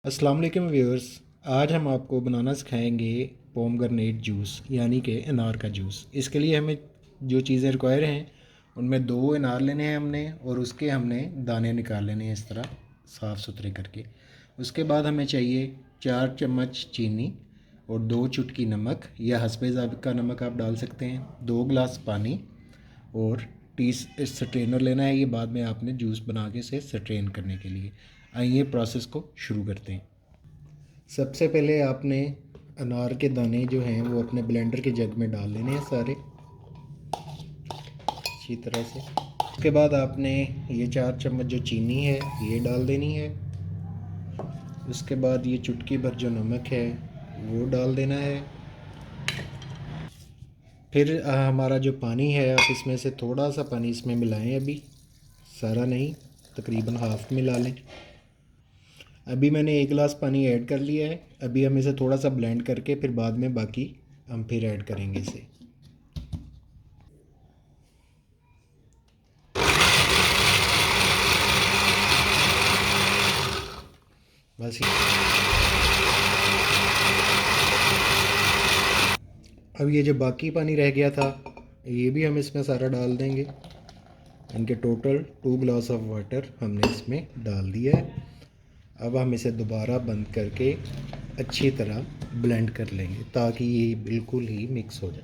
अस्सलाम वालेकुम व्यूअर्स। आज हम आपको बनाना सिखाएंगे पोमग्रेनेट जूस यानी कि अनार का जूस। इसके लिए हमें जो चीज़ें रिक्वायर हैं उनमें 2 अनार लेने हैं हमने, और उसके हमने दाने निकाल लेने हैं इस तरह साफ़ सुथरे करके। उसके बाद हमें चाहिए 4 चम्मच चीनी और 2 चुटकी नमक या हस्बे ज़ायक़ा नमक आप डाल सकते हैं, 2 गिलास पानी और टी स्ट्रेनर लेना है। ये बाद में आपने जूस बना के इसे स्ट्रेन करने के लिए। आइए प्रोसेस को शुरू करते हैं। सबसे पहले आपने अनार के दाने जो हैं वो अपने ब्लेंडर के जग में डाल लेने हैं सारे अच्छी तरह से। उसके बाद आपने ये 4 चम्मच जो चीनी है ये डाल देनी है। उसके बाद ये चुटकी भर जो नमक है वो डाल देना है। फिर हमारा जो पानी है आप इसमें से थोड़ा सा पानी इसमें मिलाएं, अभी सारा नहीं, तकरीबन हाफ़ मिला लें। अभी मैंने 1 गिलास पानी ऐड कर लिया है। अभी हम इसे थोड़ा सा ब्लेंड करके फिर बाद में बाकी हम फिर ऐड करेंगे इसे। बस अब ये जो बाकी पानी रह गया था ये भी हम इसमें सारा डाल देंगे। इनके टोटल 2 गिलास ऑफ वाटर हमने इसमें डाल दिया है। अब हम इसे दोबारा बंद करके अच्छी तरह ब्लेंड कर लेंगे ताकि ये बिल्कुल ही मिक्स हो जाए।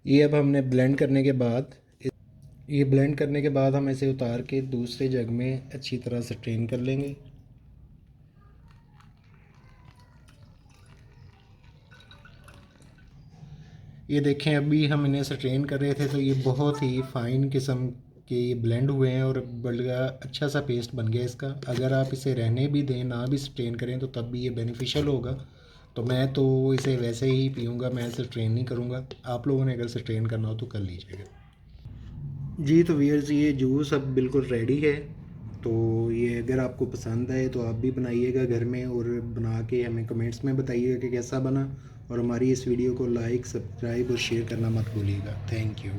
ये अब हमने ब्लेंड करने के बाद हम इसे उतार के दूसरे जग में अच्छी तरह से स्ट्रेन कर लेंगे। ये देखें, अभी हम इन्हें स्ट्रेन कर रहे थे तो ये बहुत ही फ़ाइन किस्म के ये ब्लेंड हुए हैं और बड़ा अच्छा सा पेस्ट बन गया इसका। अगर आप इसे रहने भी दें, ना भी स्ट्रेन करें, तो तब भी ये बेनिफिशियल होगा। तो मैं तो इसे वैसे ही पीऊँगा, मैं इसे स्ट्रेन नहीं करूँगा। आप लोगों ने अगर स्ट्रेन करना हो तो कर लीजिएगा। जी तो व्यूअर्स, ये जूस अब बिल्कुल रेडी है। तो ये अगर आपको पसंद आए तो आप भी बनाइएगा घर में और बना के हमें कमेंट्स में बताइएगा कि कैसा बना। और हमारी इस वीडियो को लाइक, सब्सक्राइब और शेयर करना मत भूलिएगा। Thank you.